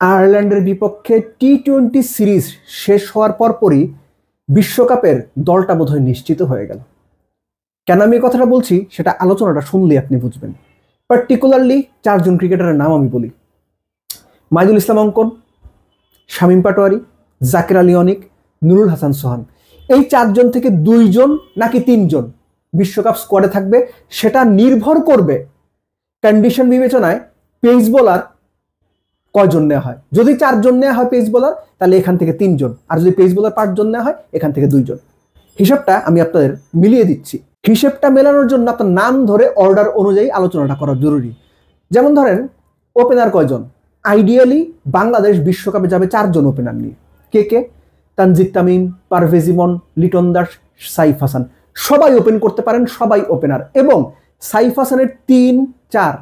আয়ারল্যান্ডের বিপক্ষে টি-20 সিরিজ শেষ হওয়ার পরপরই বিশ্বকাপের দলটা বোধহয় নিশ্চিত হয়ে গেল। কেন আমি এই কথাটা বলছি সেটা আলোচনাটা শুনলে আপনি বুঝবেন। পার্টিকুলারলি 4 জন ক্রিকেটারের নাম আমি বলি: মাইদুল ইসলাম অঙ্কন, শামীম পাটোয়ারি, জাকের আলী অনিক, নুরুল হাসান সোহান। এই 4 জন থেকে 2 জন নাকি 3 জন বিশ্বকাপ স্কোয়াডে থাকবে সেটা নির্ভর করবে কন্ডিশন বিবেচনায় পেস বোলার কয়জন নেওয়া হয়। যদি 4 জন নেওয়া হয় পেস বোলার, তাহলে এখান থেকে 3 জন, আর যদি পেস বোলার 5 জন নেওয়া হয় এখান থেকে 2 জন। হিসাবটা আমি আপনাদের মিলিয়ে দিচ্ছি। হিসেবটা মেলানোর জন্য আপনার নাম ধরে অর্ডার অনুযায়ী আলোচনাটা করা জরুরি। যেমন ধরেন ওপেনার কয়জন? আইডিয়ালি বাংলাদেশ বিশ্বকাপে যাবে 4 জন ওপেনার নিয়ে। কে কে? তানজিদ তামিম, পারভেজ ইমন, লিটন দাস, সাইফ হাসান। সবাই ওপেন করতে পারেন, সবাই ওপেনার। এবং সাইফ হাসানের 3-4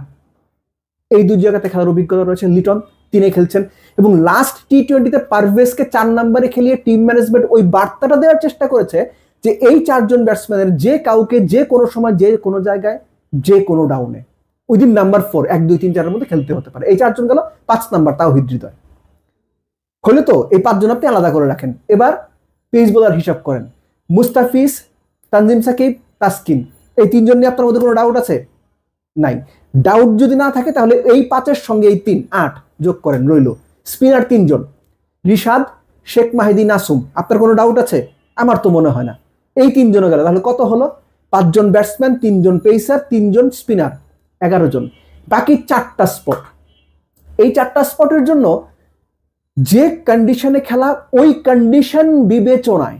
এই 2 জায়গাতে খেলার অভিজ্ঞতা রয়েছে। লিটন 3-এ খেলছেন এবং লাস্ট টি-20তে পারভেজকে 4 নম্বরে খেলিয়ে টিম ম্যানেজমেন্ট ওই বার্তাটা দেওয়ার চেষ্টা করেছে যে এই 4 জন ব্যাটসম্যানের যে কাউকে যে কোনো সময় যে কোনো জায়গায় যে কোনো ডাউনে উইদিন নাম্বার 4 1 2 3 4 এর মধ্যে খেলতে হতে পারে। এই 4 জন গেল 5 নাম্বার, তাও হৃদয় হলে তো এই 5 জন আপনি আলাদা করে রাখেন। এবার পেস বোলার হিসাব করেন: মুস্তাফিজ, তানজিম সাকিব, তাসকিন। এই 3 জন নিয়ে আপনার মধ্যে কোনো ডাউট আছে? নাই। ডাউট যদি না থাকে তাহলে এই 5-এর সঙ্গে এই 3 8 যোগ করেন, রইল। স্পিনার 3 জন: রিশাদ, শেখ মাহিদি, নাসুম। আপনার কোনো ডাউট আছে? আমার তো মনে হয় না। এই 3 জন গেল, তাহলে কত হলো? 5 জন ব্যাটসম্যান, 3 জন পেসার, 3 জন স্পিনার, 11 জন। বাকি 4টা স্পট। এই 4টা স্পটের জন্য যে কন্ডিশনে খেলা, ওই কন্ডিশন বিবেচনায়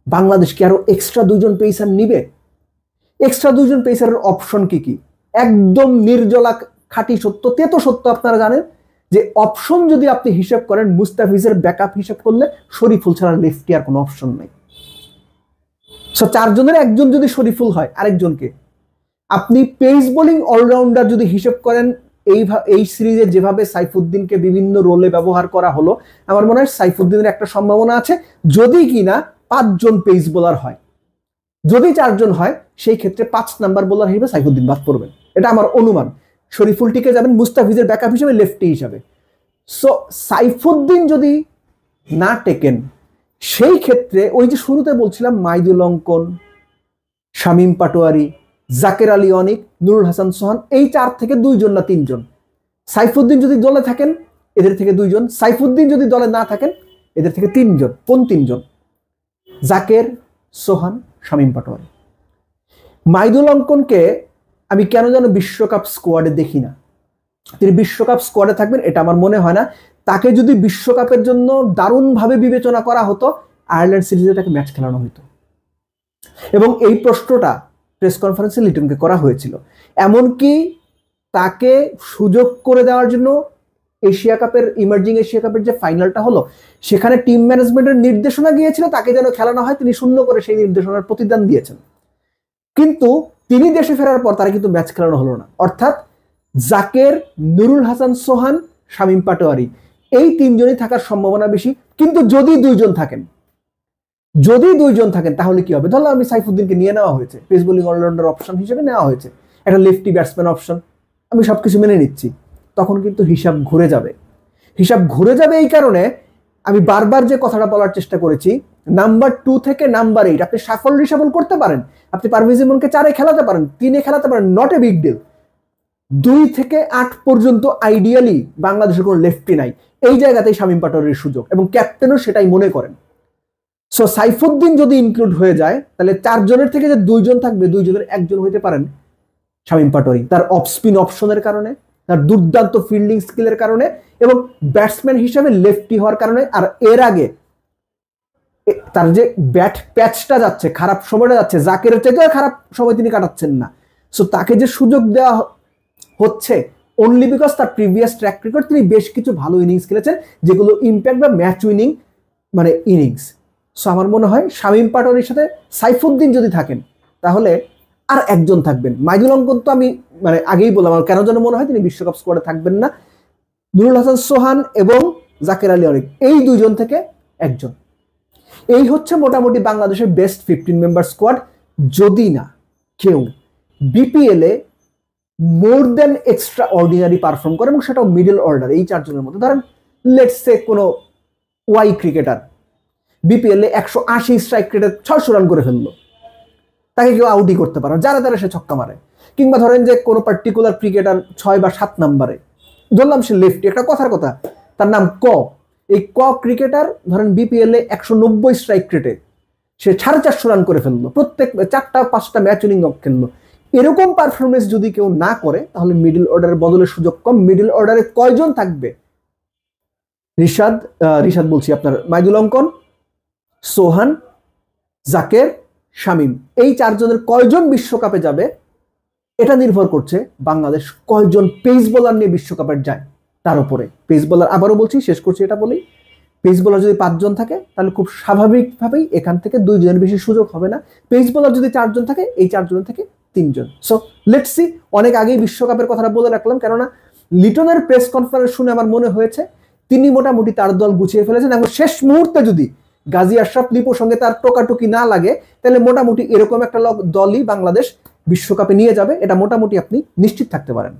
বাংলাদেশ কি আরো এক্সট্রা 2 জন পেসার নিবে? এক্সট্রা 2 জন পেসারের অপশন কি কি? একদম নির্জলা খাঁটি সত্য, তেতো সত্য আপনারা জানেন যে অপশন যদি আপনি হিসাব করেন, মুস্তাফিজের ব্যাকআপ হিসাব করলে শরীফুল ছাড়া লেফটি আর কোনো অপশন নাই। সো 4 জনের একজন যদি শরীফুল হয়, আরেকজনকে আপনি পেস বোলিং অলরাউন্ডার যদি হিসাব করেন, এই সিরিজে যেভাবে সাইফুদ্দিনকে বিভিন্ন রোলে ব্যবহার করা হলো, আমার মনে হয় সাইফুদ্দিনের একটা সম্ভাবনা আছে যদি কিনা 5 জন পেস বোলার হয়। যদি 4 জন হয় সেই ক্ষেত্রে 5 নাম্বার বোলার হিসেবে সাইফুদ্দিন বাদ পড়বেন, এটা আমার অনুমান। শরীফুল টিকে যাবেন মুস্তাফিজের ব্যাকআপ হিসেবে, লেফটি হিসাবে। সো সাইফুদ্দিন যদি না টেকেন, সেই ক্ষেত্রে ওই যে শুরুতে বলছিলাম মাইদুল অঙ্কন, শামীম পাটোয়ারি, জাকের আলী অনিক, নুরুল হাসান সোহান, এই 4 থেকে 2 জন না 3 জন। সাইফুদ্দিন যদি দলে থাকেন এদের থেকে 2 জন, সাইফুদ্দিন যদি দলে না থাকেন এদের থেকে 3 জন। কোন 3 জন? জাকের, সোহান, শামীম পাটোয়ারি। মাইদুল অঙ্কনকে আমি কেন যেন বিশ্বকাপ স্কোয়াডে দেখি না। তিনি বিশ্বকাপ স্কোয়াডে থাকবেন এটা আমার মনে হয় না। তাকে যদি বিশ্বকাপের জন্য দারুণভাবে বিবেচনা করা হতো, আয়ারল্যান্ড সিরিজে তাকে ম্যাচ খেলানো হতো। এবং এই প্রশ্নটা প্রেস কনফারেন্সে লিটনকে করা হয়েছিল। এমনকি তাকে সুযোগ করে দেওয়ার জন্য এশিয়া কাপের, ইমার্জিং এশিয়া কাপের যে ফাইনালটা হলো, সেখানে টিম ম্যানেজমেন্টের নির্দেশনা গিয়েছিল তাকে যেন খেলানো হয়। তিনি শূন্য করে সেই নির্দেশনার প্রতিদান দিয়েছেন। কিন্তু তিনি দেশে ফেরার পর তারা কিন্তু ম্যাচ খেলানো হলো না। অর্থাৎ জাকের, নুরুল হাসান সোহান, শামীম পাটোয়ারি, এই 3 জনই থাকার সম্ভাবনা বেশি। কিন্তু যদি 2 জন থাকেন, তাহলে কি হবে? ধরলাম আমি সাইফুদ্দিনকে নিয়ে নেওয়া হয়েছে, পেস বোলিং অলরাউন্ডার অপশন হিসেবে নেওয়া হয়েছে, একটা লেফটি ব্যাটসম্যান অপশন, আমি সবকিছু মেনে নিচ্ছি। তখন কিন্তু হিসাব ঘুরে যাবে। এই কারণে আমি বারবার যে কথাটা বলার চেষ্টা করেছি, নাম্বার 2 থেকে নাম্বার 8 আপনি সাফল রিসাফল করতে পারেন। আপনি পারভেজ ইমনকে 4-এ খেলাতে পারেন, 3-এ খেলাতে পারেন, নট এ বিগ ডিল। 2 থেকে 8 পর্যন্ত আইডিয়ালি বাংলাদেশের কোনো লেফটি নাই। এই জায়গাতেই শামীম পাটোয়ারির সুযোগ, এবং ক্যাপ্টেনও সেটাই মনে করেন। সো সাইফুদ্দিন যদি ইনক্লুড হয়ে যায়, তাহলে 4 জনের থেকে যে 2 জন থাকবে, 2 জনের 1 জন হইতে পারেন শামীম পাটোয়ারি, তার অফ স্পিন অপশনের কারণে, তার দুর্দান্ত ফিল্ডিং স্কিলের কারণে, এবং ব্যাটসম্যান হিসেবে লেফটি হওয়ার কারণে। আর এর আগে তার যে ব্যাট প্যাচটা যাচ্ছে, খারাপ সময়টা যাচ্ছে, জাকেরের চাইতেও খারাপ সময় তিনি কাটাচ্ছেন না। সো তাকে যে সুযোগ দেওয়া হচ্ছে অনলি বিকজ তার প্রিভিয়াস ট্র্যাক রেকর্ড, তিনি বেশ কিছু ভালো ইনিংস খেলেছেন যেগুলো ইম্প্যাক্ট বা ম্যাচ উইনিং মানে ইনিংস। সো আমার মনে হয় শামীম পাটোয়ারির সাথে সাইফুদ্দিন যদি থাকেন, তাহলে আর 1 জন থাকবেন। মাইদুল অঙ্কন তো আমি আগেই বললাম, আমার কেন যেন মনে হয় তিনি বিশ্বকাপ স্কোয়াডে থাকবেন না। নুরুল হাসান সোহান এবং জাকের আলী অনিক, এই 2 জন থেকে 1 জন। এই হচ্ছে মোটামুটি বাংলাদেশের বেস্ট 15 মেম্বার স্কোয়াড। যদি না কেউ বিপিএল এ মোর দেন এক্সট্রা অর্ডিনারি পারফর্ম করে, এবং সেটাও মিডল অর্ডার। এই চারজনের মধ্যে ধরেন লেটস সে কোনো ওয়াই ক্রিকেটার বিপিএল এ 180 স্ট্রাইক রেটে 600 রান করে ফেললো, তাকে কেউ আউটই করতে পারে, যারা তারা সে ছক্কা মারে। কিংবা ধরেন যে কোনো পার্টিকুলার ক্রিকেটার 6 বা 7 নাম্বারে, ধরলাম সে লেফটি, একটা কথার কথা, তার নাম ক, এই ক ক্রিকেটার ধরেন বিপিএল এ 190 স্ট্রাইক রেটে সে 450 রান করে ফেললো, প্রত্যেক 4টা-5টা ম্যাচ উইনিং খেললো। এরকম পারফরমেন্স যদি কেউ না করে, তাহলে মিডল অর্ডারের বদলের সুযোগ কম। মিডল অর্ডারে কয়জন থাকবে? রিশাদ বলছি, আপনার মাইদুল অঙ্কন, সোহান, জাকের, শামীম, এই চারজনের কয়জন বিশ্বকাপে যাবে এটা নির্ভর করছে বাংলাদেশ কয়জন পেস বোলার নিয়ে বিশ্বকাপে যায় তার উপরে। পেস বোলার, আবারও বলছি, শেষ করছি এটা বলেই, পেস বোলার যদি 5 জন থাকে তাহলে খুব স্বাভাবিকভাবেই এখান থেকে 2 জনের বেশি সুযোগ হবে না। পেস বোলার যদি 4 জন থাকে, এই 4 জন থেকে 3 জন। So let's see. অনেক আগেই বিশ্বকাপের কথাটা বলে রাখলাম, কেননা লিটনের প্রেস কনফারেন্স শুনে আমার মনে হয়েছে তিনি মোটামুটি তার দল গুছিয়ে ফেলেছেন, এবং শেষ মুহূর্তে যদি গাজী আশরাফ লিপুর সঙ্গে তার টোকাটুকি না লাগে, তাহলে মোটামুটি এরকম একটা দলই বাংলাদেশ বিশ্বকাপে নিয়ে যাবে, এটা মোটামুটি আপনি নিশ্চিত থাকতে পারেন।